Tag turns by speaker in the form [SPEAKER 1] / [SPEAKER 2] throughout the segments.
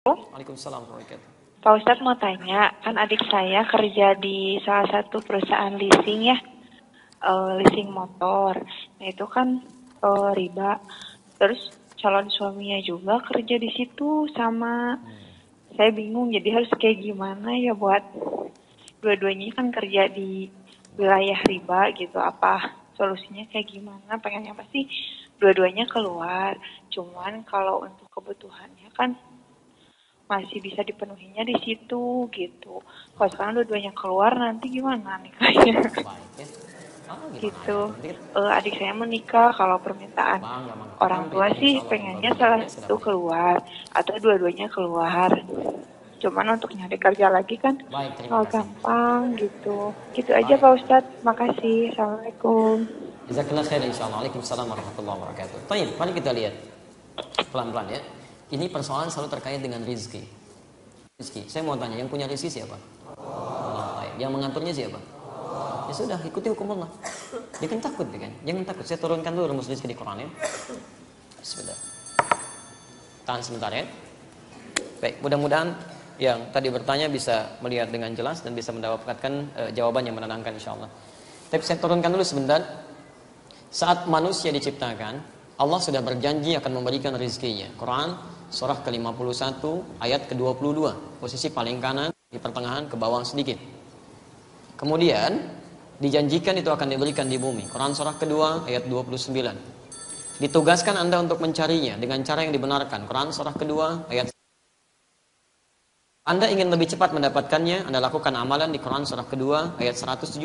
[SPEAKER 1] Waalaikumsalam warahmatullahi wabarakatuh.
[SPEAKER 2] Pak Ustadz mau tanya, kan adik saya kerja di salah satu perusahaan leasing ya, leasing motor. Nah itu kan riba. Terus calon suaminya juga kerja di situ sama. Saya bingung, jadi harus kayak gimana ya buat dua-duanya kan kerja di wilayah riba gitu. Apa solusinya kayak gimana? Pengennya pasti dua-duanya keluar. Cuman kalau untuk kebutuhannya kan masih bisa dipenuhinya di situ gitu. Kalau sekarang dua-duanya keluar nanti gimana nih kayaknya
[SPEAKER 1] Baik ya. Gimana
[SPEAKER 2] gitu.
[SPEAKER 1] ya? Nanti kita
[SPEAKER 2] Adik saya menikah, kalau permintaan
[SPEAKER 1] bangga, bangga.
[SPEAKER 2] orang
[SPEAKER 1] Kapan
[SPEAKER 2] tua
[SPEAKER 1] ya? Insya
[SPEAKER 2] sih
[SPEAKER 1] Allah kalau
[SPEAKER 2] pengennya
[SPEAKER 1] berjodoh
[SPEAKER 2] salah
[SPEAKER 1] ya sudah
[SPEAKER 2] satu
[SPEAKER 1] baik.
[SPEAKER 2] keluar atau dua-duanya keluar. Cuman untuk nyari kerja lagi kan
[SPEAKER 1] Baik, terima
[SPEAKER 2] nggak
[SPEAKER 1] kasih.
[SPEAKER 2] gampang gitu. Gitu aja
[SPEAKER 1] Baik.
[SPEAKER 2] Pak Ustadz. Makasih. Assalamualaikum.
[SPEAKER 1] Jazakallah khair insyaallah. Waalaikumsalam warahmatullahi wabarakatuh. Baik, mari kita lihat pelan-pelan ya. Ini persoalan selalu terkait dengan rizki. Rizki. Saya mau tanya, yang punya rizki siapa? Allah. Baik. Yang mengaturnya siapa? Ya sudah, ikuti hukum Allah. Jangan takut, kan? Jangan takut. Saya turunkan dulu rumus rizki di Quran ya. Sebentar. Tahan sebentar ya. Baik, mudah-mudahan yang tadi bertanya bisa melihat dengan jelas dan bisa mendapatkan jawaban yang menenangkan insyaallah. Tapi saya turunkan dulu sebentar. Saat manusia diciptakan, Allah sudah berjanji akan memberikan rizkinya. Quran surah ke-51 ayat ke-22, posisi paling kanan di pertengahan ke bawah sedikit. Kemudian dijanjikan itu akan diberikan di bumi. Quran surah kedua ayat 29. Ditugaskan Anda untuk mencarinya dengan cara yang dibenarkan. Quran surah kedua ayat. Anda ingin lebih cepat mendapatkannya, Anda lakukan amalan di Quran surah kedua ayat 172.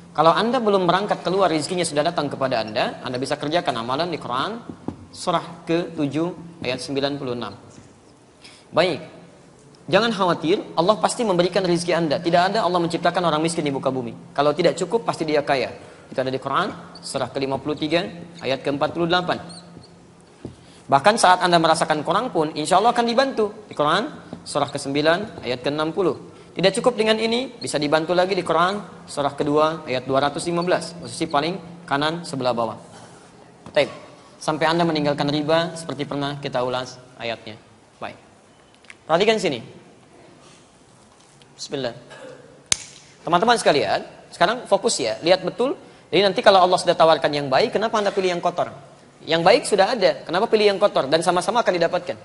[SPEAKER 1] Kalau Anda belum berangkat keluar, rizkinya sudah datang kepada Anda bisa kerjakan amalan di Quran surah ke-7 ayat 96. Baik, jangan khawatir, Allah pasti memberikan rizki Anda. Tidak ada Allah menciptakan orang miskin di muka bumi. Kalau tidak cukup, pasti dia kaya. Itu ada di Quran surah ke-53 ayat ke-48. Bahkan saat Anda merasakan kurang pun, insya Allah akan dibantu. Di Quran surah ke-9 ayat ke-60. Tidak cukup dengan ini, bisa dibantu lagi di Quran surah kedua ayat 215, posisi paling kanan sebelah bawah. Baik. Sampai Anda meninggalkan riba seperti pernah kita ulas ayatnya. Baik. Perhatikan sini. Bismillah. Teman-teman sekalian, sekarang fokus ya, lihat betul. Jadi nanti kalau Allah sudah tawarkan yang baik, kenapa Anda pilih yang kotor? Yang baik sudah ada, kenapa pilih yang kotor? Dan sama-sama akan didapatkan.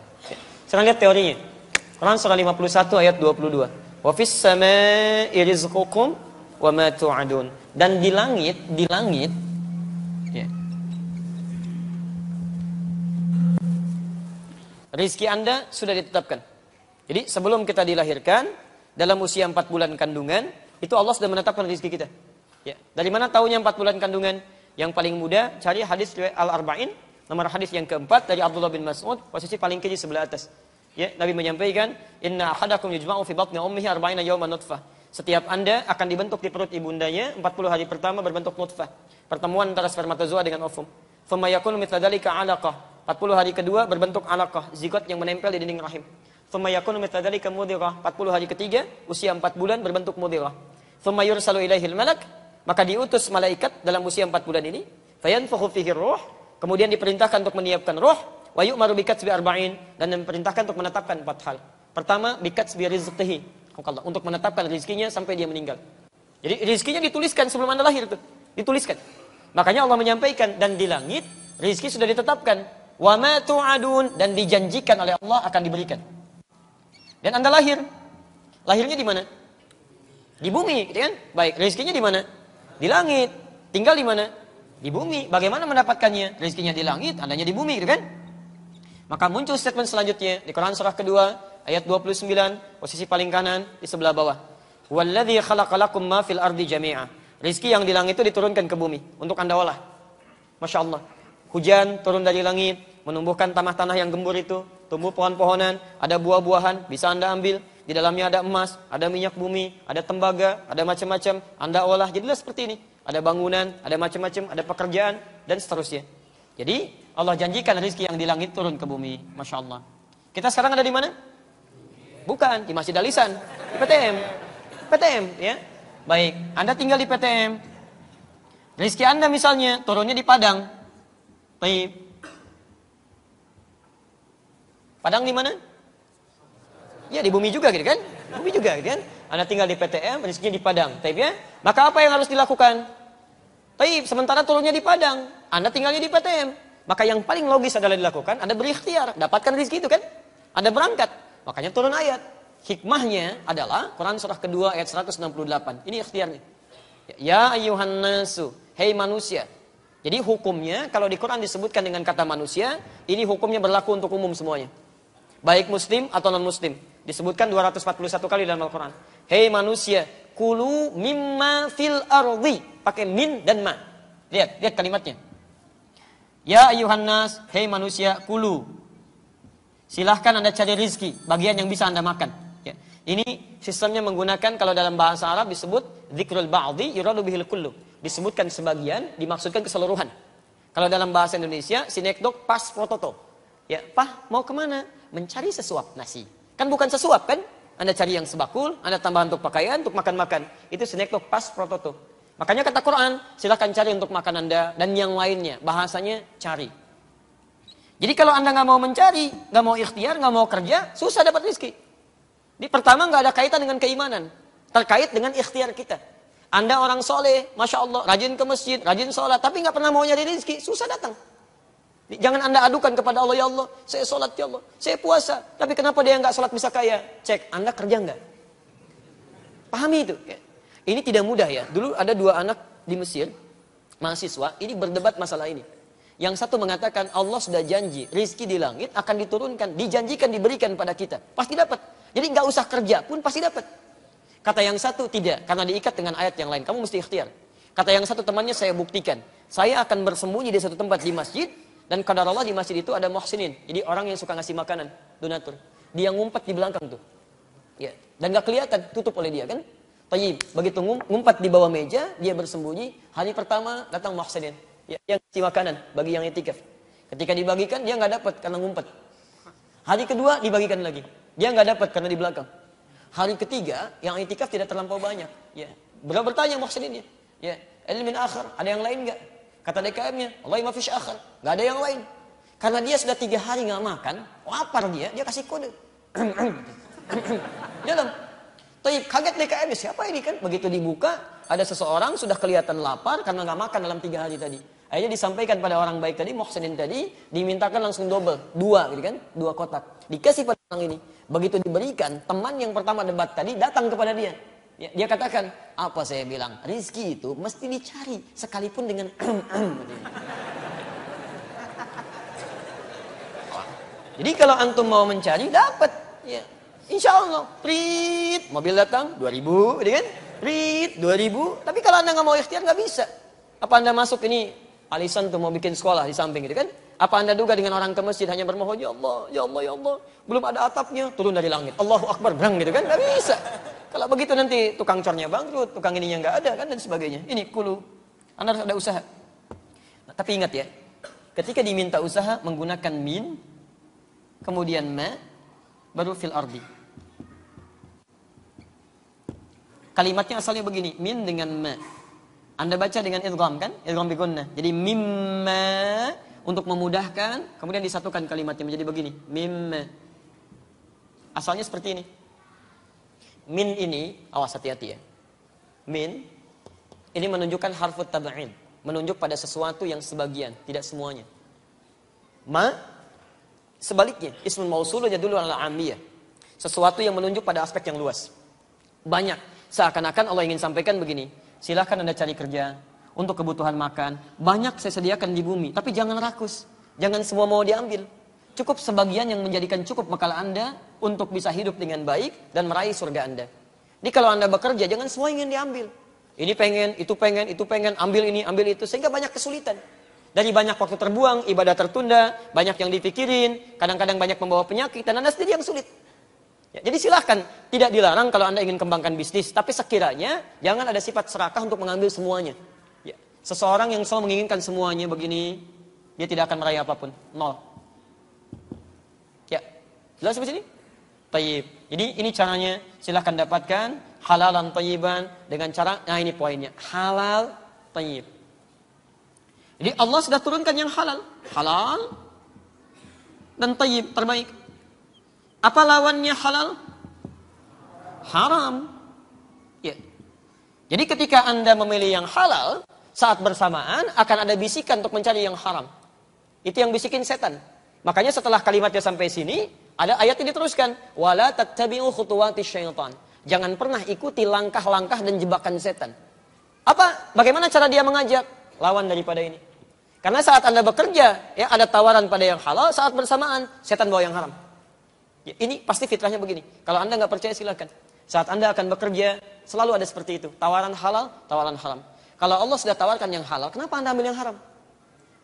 [SPEAKER 1] Sekarang lihat teorinya. Quran surah 51 ayat 22. Wa fis samaa'i rizqukum wa ma tu'adun. Dan di langit ya, rizki Anda sudah ditetapkan. Jadi sebelum kita dilahirkan, dalam usia 4 bulan kandungan, itu Allah sudah menetapkan rizki kita. Ya. Dari mana tahunya 4 bulan kandungan? Yang paling mudah, cari hadis Al-Arba'in, nomor hadis yang keempat dari Abdullah bin Mas'ud, posisi paling kiri sebelah atas. Ya, Nabi menyampaikan, "Inna ahadakum yujma'u fi batni ummihi 40 yawman nutfah." Setiap Anda akan dibentuk di perut ibundanya 40 hari pertama berbentuk nutfah. Pertemuan antara spermatozoa dengan ovum. Tsumma yakunu mithla dzalika 'alaqah. 40 hari kedua berbentuk 'alaqah, zigot yang menempel di dinding rahim. Tsumma yakunu mithla dzalika mudghah. 40 hari ketiga, usia 4 bulan berbentuk mudghah. Tsumma yursalu ilaihil malak, maka diutus malaikat dalam usia 4 bulan ini, fayanfukhu fihi ruh, kemudian diperintahkan untuk menyiapkan ruh. Wa yu'maru bikatsbi arba'in, dan diperintahkan untuk menetapkan 4 hal. Pertama, bikatsbi rizqihi, untuk menetapkan rizkinya sampai dia meninggal. Jadi rizkinya dituliskan sebelum Anda lahir tuh, dituliskan. Makanya Allah menyampaikan, dan di langit rizki sudah ditetapkan. Wa ma tu'adun, dan dijanjikan oleh Allah akan diberikan. Dan Anda lahir. Lahirnya di mana? Di bumi, gitu kan? Baik, rizkinya di mana? Di langit. Tinggal di mana? Di bumi. Bagaimana mendapatkannya? Rizkinya di langit, adanya di bumi, gitu kan? Maka muncul statement selanjutnya di Quran surah kedua ayat 29, posisi paling kanan di sebelah bawah. Walladzi khalaqalakum ma fil ardi jami'a. Rizki yang di langit itu diturunkan ke bumi untuk Anda olah. Masya Allah. Hujan turun dari langit, menumbuhkan tanah-tanah yang gembur itu, tumbuh pohon-pohonan, ada buah-buahan, bisa Anda ambil. Di dalamnya ada emas, ada minyak bumi, ada tembaga, ada macam-macam. Anda olah, jadilah seperti ini. Ada bangunan, ada macam-macam, ada pekerjaan, dan seterusnya. Jadi Allah janjikan rizki yang di langit turun ke bumi. Masya Allah. Kita sekarang ada di mana? Bukan, di Masjid Al-Ihsan, di PTM. PTM, ya. Baik, Anda tinggal di PTM. Rizki Anda misalnya turunnya di Padang. Baik. Padang di mana? Ya di bumi juga gitu kan? Bumi juga gitu kan? Anda tinggal di PTM, rezekinya di Padang. Taib ya? Maka apa yang harus dilakukan? Taib, sementara turunnya di Padang, Anda tinggalnya di PTM. Maka yang paling logis adalah dilakukan, Anda berikhtiar, dapatkan rezeki itu kan? Anda berangkat. Makanya turun ayat. Hikmahnya adalah Quran surah kedua ayat 168. Ini ikhtiarnya. Ya ayyuhan nasu, hei manusia. Jadi hukumnya kalau di Quran disebutkan dengan kata manusia, ini hukumnya berlaku untuk umum semuanya. Baik muslim atau non muslim. Disebutkan 241 kali dalam Al-Quran. Hei manusia, kulu mimma fil ardi. Pakai min dan ma. Lihat kalimatnya. Ya ayyuhan nas, hei manusia, kulu. Silahkan Anda cari rizki, bagian yang bisa Anda makan. Ya. Ini sistemnya menggunakan kalau dalam bahasa Arab disebut dzikrul ba'di yuradu bihil kullu. Disebutkan sebagian, dimaksudkan keseluruhan. Kalau dalam bahasa Indonesia, sinekdok pas prototo. Ya, Pah, mau kemana? Mencari sesuap nasi. Kan bukan sesuap kan? Anda cari yang sebakul, Anda tambah untuk pakaian, untuk makan-makan. Itu sinekdok pas prototo. Makanya kata Quran, silahkan cari untuk makan Anda dan yang lainnya. Bahasanya cari. Jadi kalau Anda nggak mau mencari, nggak mau ikhtiar, nggak mau kerja, susah dapat rezeki. Di pertama nggak ada kaitan dengan keimanan, terkait dengan ikhtiar kita. Anda orang soleh, masya Allah, rajin ke masjid, rajin sholat, tapi nggak pernah mau nyari rezeki, susah datang. Jangan Anda adukan kepada Allah, ya Allah, saya sholat ya Allah, saya puasa, tapi kenapa dia nggak sholat bisa kaya? Cek, Anda kerja nggak? Pahami itu. Ini tidak mudah ya. Dulu ada 2 anak di Mesir, mahasiswa, ini berdebat masalah ini. Yang satu mengatakan Allah sudah janji, rizki di langit akan diturunkan, dijanjikan diberikan pada kita. Pasti dapat. Jadi nggak usah kerja pun pasti dapat. Kata yang satu tidak, karena diikat dengan ayat yang lain. Kamu mesti ikhtiar. Kata yang satu temannya, saya buktikan. Saya akan bersembunyi di satu tempat di masjid, dan kadar Allah di masjid itu ada muhsinin. Jadi orang yang suka ngasih makanan, donatur. Dia ngumpet di belakang tuh. Ya. Dan nggak kelihatan, tutup oleh dia kan. Tayyib, begitu ngumpet di bawah meja, dia bersembunyi. Hari pertama datang muhsinin. Ya, yang ngasih makanan bagi yang itikaf. Ketika dibagikan, dia nggak dapat karena ngumpet. Hari kedua dibagikan lagi. Dia nggak dapat karena di belakang. Hari ketiga, yang itikaf tidak terlampau banyak. Ya, bertanya muhsininnya. Ya, ilmin akhir, ada yang lain nggak? Kata DKM-nya, Wallahi ma fish akhir, nggak ada yang lain. Karena dia sudah 3 hari nggak makan, lapar dia kasih kode. Dalam. Taib, kaget DKM-nya, siapa ini kan? Begitu dibuka, ada seseorang sudah kelihatan lapar karena nggak makan dalam 3 hari tadi. Akhirnya disampaikan pada orang baik tadi, muhsinin tadi, dimintakan langsung double, 2 gitu kan, 2 kotak. Dikasih pada orang ini. Begitu diberikan, teman yang pertama debat tadi datang kepada dia. Ya, dia katakan, apa saya bilang? Rizki itu mesti dicari, sekalipun dengan Jadi kalau antum mau mencari, dapat. Ya. Insya Allah, prit, mobil datang, 2000, gitu kan? Prit, 2000. Tapi kalau Anda nggak mau ikhtiar, nggak bisa. Apa Anda masuk ini, alisan tuh mau bikin sekolah di samping gitu kan? Apa Anda duga dengan orang ke masjid hanya bermohon, ya Allah, ya Allah, ya Allah. Belum ada atapnya, turun dari langit. Allahu Akbar, berang gitu kan? Nggak bisa. Kalau begitu nanti tukang cornya bangkrut, tukang ininya nggak ada kan dan sebagainya. Ini kulu. Anda harus ada usaha. Nah, tapi ingat ya, ketika diminta usaha menggunakan min, kemudian ma, baru fil ardi. Kalimatnya asalnya begini, min dengan ma. Anda baca dengan idgham kan? Idgham bi gunnah. Jadi mimma untuk memudahkan, kemudian disatukan kalimatnya menjadi begini, mimma. Asalnya seperti ini. Min ini, awas hati-hati ya. Min ini menunjukkan harfut tab'in, menunjuk pada sesuatu yang sebagian, tidak semuanya. Ma sebaliknya, ismul mausul yadullu ala amiyah. Sesuatu yang menunjuk pada aspek yang luas. Banyak. Seakan-akan Allah ingin sampaikan begini, silahkan Anda cari kerja untuk kebutuhan makan. Banyak saya sediakan di bumi, tapi jangan rakus. Jangan semua mau diambil. Cukup sebagian yang menjadikan cukup bekal Anda untuk bisa hidup dengan baik dan meraih surga Anda. Jadi kalau Anda bekerja, jangan semua ingin diambil. Ini pengen, itu pengen, ambil ini, ambil itu. Sehingga banyak kesulitan. Dari banyak waktu terbuang, ibadah tertunda, banyak yang dipikirin, kadang-kadang banyak membawa penyakit, dan Anda sendiri yang sulit. Ya, jadi silahkan, tidak dilarang kalau Anda ingin kembangkan bisnis, tapi sekiranya jangan ada sifat serakah untuk mengambil semuanya. Ya, seseorang yang selalu menginginkan semuanya begini, dia tidak akan meraih apapun, 0. Ya, jelas sampai sini? Tayyib. Jadi ini caranya, silahkan dapatkan halalan tayyiban dengan cara, nah ini poinnya, halal tayyib. Jadi Allah sudah turunkan yang halal dan tayyib terbaik. Apa lawannya halal? haram. Ya. Jadi ketika Anda memilih yang halal, saat bersamaan akan ada bisikan untuk mencari yang haram. Itu yang bisikin setan. Makanya setelah kalimatnya sampai sini, ada ayat yang diteruskan. Wala tattabi'u khutuwatis syaitan. Jangan pernah ikuti langkah-langkah dan jebakan setan. Apa? Bagaimana cara dia mengajak? Lawan daripada ini. Karena saat Anda bekerja, ya ada tawaran pada yang halal, saat bersamaan, setan bawa yang haram. Ya, ini pasti fitrahnya begini. Kalau Anda nggak percaya silakan. Saat Anda akan bekerja, selalu ada seperti itu. Tawaran halal, tawaran haram. Kalau Allah sudah tawarkan yang halal, kenapa Anda ambil yang haram?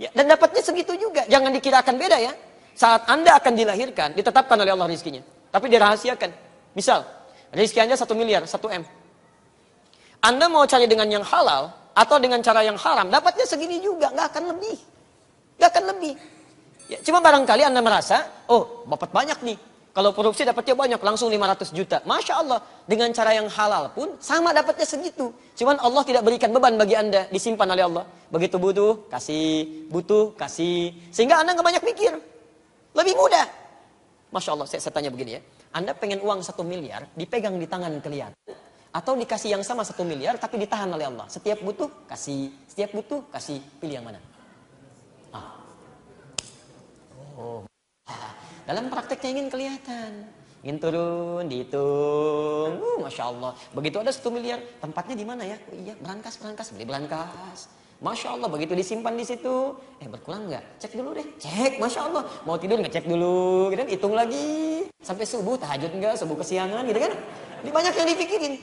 [SPEAKER 1] Ya, dan dapatnya segitu juga. Jangan dikirakan beda ya. Saat Anda akan dilahirkan, ditetapkan oleh Allah rizkinya. Tapi dirahasiakan. Misal, rizki Anda 1 miliar, 1 M. Anda mau cari dengan yang halal, atau dengan cara yang haram, dapatnya segini juga. Nggak akan lebih. Nggak akan lebih. Ya, cuma barangkali Anda merasa, oh, dapat banyak nih. Kalau korupsi dapatnya banyak, langsung 500 juta. Masya Allah, dengan cara yang halal pun sama dapatnya segitu. Cuman Allah tidak berikan beban bagi Anda, disimpan oleh Allah. Begitu butuh, kasih. Sehingga Anda nggak banyak mikir. Lebih mudah. Masya Allah, saya tanya begini ya. Anda pengen uang 1 miliar, dipegang di tangan kelihatan. Atau dikasih yang sama 1 miliar, tapi ditahan oleh Allah. Setiap butuh, kasih. Setiap butuh, kasih. Pilih yang mana? Oh. Dalam prakteknya ingin kelihatan. Ingin turun, dihitung. Masya Allah. Begitu ada 1 miliar, tempatnya di mana ya? Oh iya, berangkas, beli berangkas. Masya Allah, begitu disimpan di situ. Berkurang nggak? Cek dulu deh. Cek, Masya Allah. Mau tidur nggak? Cek dulu. Gitu kan? Hitung lagi. Sampai subuh, tahajud nggak? Subuh kesiangan, gitu kan? Ini banyak yang dipikirin.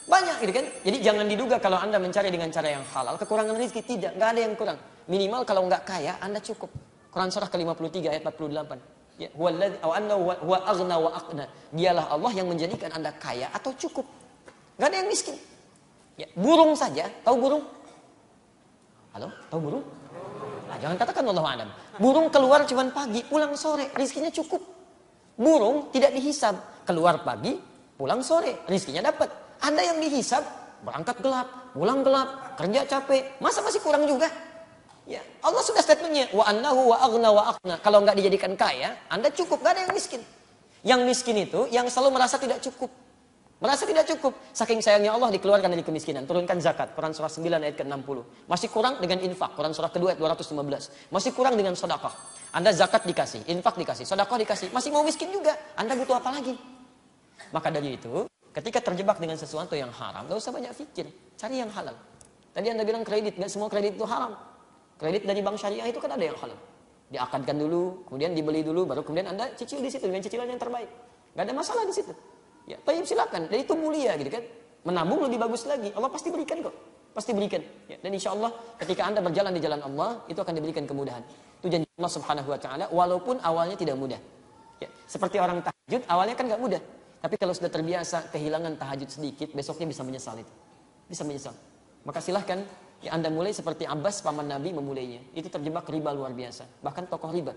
[SPEAKER 1] Banyak, gitu kan? Jadi jangan diduga kalau Anda mencari dengan cara yang halal, kekurangan rezeki. Tidak, nggak ada yang kurang. Minimal kalau nggak kaya, Anda cukup. Quran surah ke-53 ayat 48. Ya, huwa aghna wa aqna. Dialah Allah yang menjadikan Anda kaya atau cukup. Gak ada yang miskin. Ya, burung saja, tahu burung? Halo, tahu burung? Nah, jangan katakan Allahu a'lam. Burung keluar cuma pagi, pulang sore, rizkinya cukup. Burung tidak dihisab, keluar pagi, pulang sore, rizkinya dapat. Ada yang dihisab, berangkat gelap, pulang gelap, kerja capek, masa masih kurang juga? Ya, Allah sudah statementnya wa annahu wa aghna wa aqna. Kalau nggak dijadikan kaya, Anda cukup, nggak ada yang miskin. Yang miskin itu yang selalu merasa tidak cukup. Merasa tidak cukup. Saking sayangnya Allah dikeluarkan dari kemiskinan, turunkan zakat. Quran surah 9 ayat ke-60. Masih kurang dengan infak. Quran surah kedua ayat 215. Masih kurang dengan sedekah. Anda zakat dikasih, infak dikasih, sedekah dikasih, masih mau miskin juga. Anda butuh apa lagi? Maka dari itu, ketika terjebak dengan sesuatu yang haram, nggak usah banyak pikir, cari yang halal. Tadi Anda bilang kredit, nggak semua kredit itu haram. Kredit dari bank syariah itu kan ada yang halal. Diakadkan dulu, kemudian dibeli dulu, baru kemudian Anda cicil di situ dengan cicilan yang terbaik. Gak ada masalah di situ. Ya, tayyib silakan. Dan itu mulia gitu kan. Menabung lebih bagus lagi. Allah pasti berikan kok. Pasti berikan. Ya, dan insya Allah ketika Anda berjalan di jalan Allah, itu akan diberikan kemudahan. Itu janji Allah Subhanahu Wa Taala. Walaupun awalnya tidak mudah. Ya, seperti orang tahajud, awalnya kan gak mudah. Tapi kalau sudah terbiasa kehilangan tahajud sedikit, besoknya bisa menyesal itu. Bisa menyesal. Maka silahkan. Ya, Anda mulai seperti Abbas, paman Nabi memulainya. Itu terjebak riba luar biasa. Bahkan tokoh riba.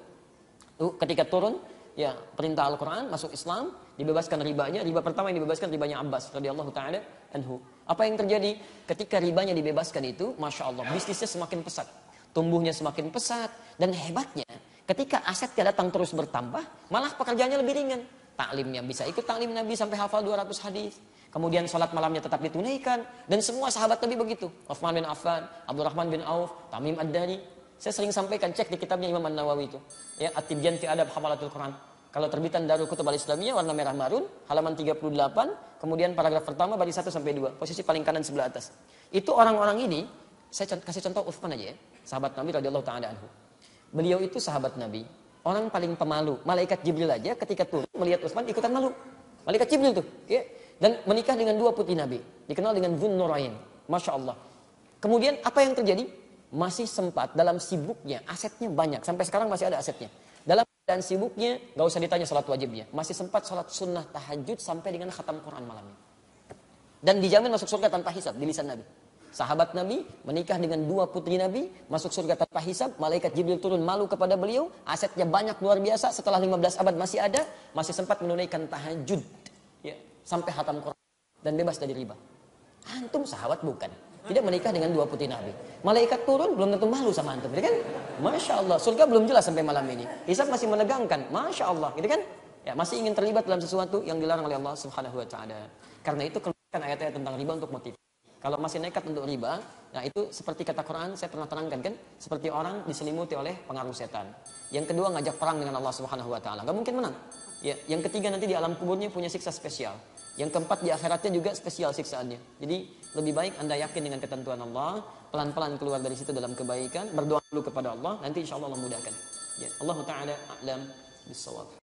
[SPEAKER 1] Ketika turun, ya perintah Al-Quran, masuk Islam, dibebaskan ribanya. Riba pertama yang dibebaskan ribanya Abbas, radhiyallahu ta'ala anhu. Apa yang terjadi? Ketika ribanya dibebaskan itu, Masya Allah, bisnisnya semakin pesat. Tumbuhnya semakin pesat. Dan hebatnya, ketika asetnya datang terus bertambah, malah pekerjaannya lebih ringan. Taklimnya bisa ikut taklim Nabi sampai hafal 200 hadis. Kemudian sholat malamnya tetap ditunaikan. Dan semua sahabat Nabi begitu. Uthman bin Affan, Abdurrahman bin Auf, Tamim Ad-Dari. Saya sering sampaikan, cek di kitabnya Imam An-Nawawi itu. Ya, At-Tibyan fi Adab Hamalatul Quran. Kalau terbitan Darul Kutub Al-Islamiyah, warna merah marun, halaman 38, kemudian paragraf pertama, baris 1 sampai 2. Posisi paling kanan sebelah atas. Itu orang-orang ini, saya kasih contoh Uthman aja ya. Sahabat Nabi radhiyallahu ta'ala anhu. Beliau itu sahabat Nabi. Orang paling pemalu. Malaikat Jibril aja ketika turun melihat Uthman ikutan malu. Malaikat Jibril tuh. Ya. Dan menikah dengan 2 putri Nabi. Dikenal dengan Dzun Nurain. Masya Allah. Kemudian apa yang terjadi? Masih sempat dalam sibuknya. Asetnya banyak. Sampai sekarang masih ada asetnya. Dalam keadaan sibuknya, gak usah ditanya salat wajibnya. Masih sempat salat sunnah tahajud sampai dengan khatam Quran malamnya. Dan dijamin masuk surga tanpa hisab di lisan Nabi. Sahabat Nabi menikah dengan 2 putri Nabi. Masuk surga tanpa hisab. Malaikat Jibril turun malu kepada beliau. Asetnya banyak luar biasa. Setelah 15 abad masih ada. Masih sempat menunaikan tahajud. Ya. Sampai khatam Quran dan bebas dari riba. Antum sahabat bukan? Tidak menikah dengan 2 putri Nabi. Malaikat turun belum tentu malu sama antum, gitu kan? Masya Allah, surga belum jelas sampai malam ini. Hisab masih menegangkan, Masya Allah, gitu kan? Ya, masih ingin terlibat dalam sesuatu yang dilarang oleh Allah Subhanahu wa taala. Karena itu keluarkan ayat-ayat tentang riba untuk motivasi. Kalau masih nekat untuk riba, nah itu seperti kata Quran, saya pernah terangkan kan, seperti orang diselimuti oleh pengaruh setan. Yang kedua ngajak perang dengan Allah Subhanahu wa taala, enggak mungkin menang. Ya, yang ketiga nanti di alam kuburnya punya siksa spesial. Yang keempat di akhiratnya juga spesial siksaannya. Jadi lebih baik Anda yakin dengan ketentuan Allah, pelan-pelan keluar dari situ dalam kebaikan, berdoa dulu kepada Allah, nanti insya Allah mudahkan. Ya, Allah taala a'lam bissawab.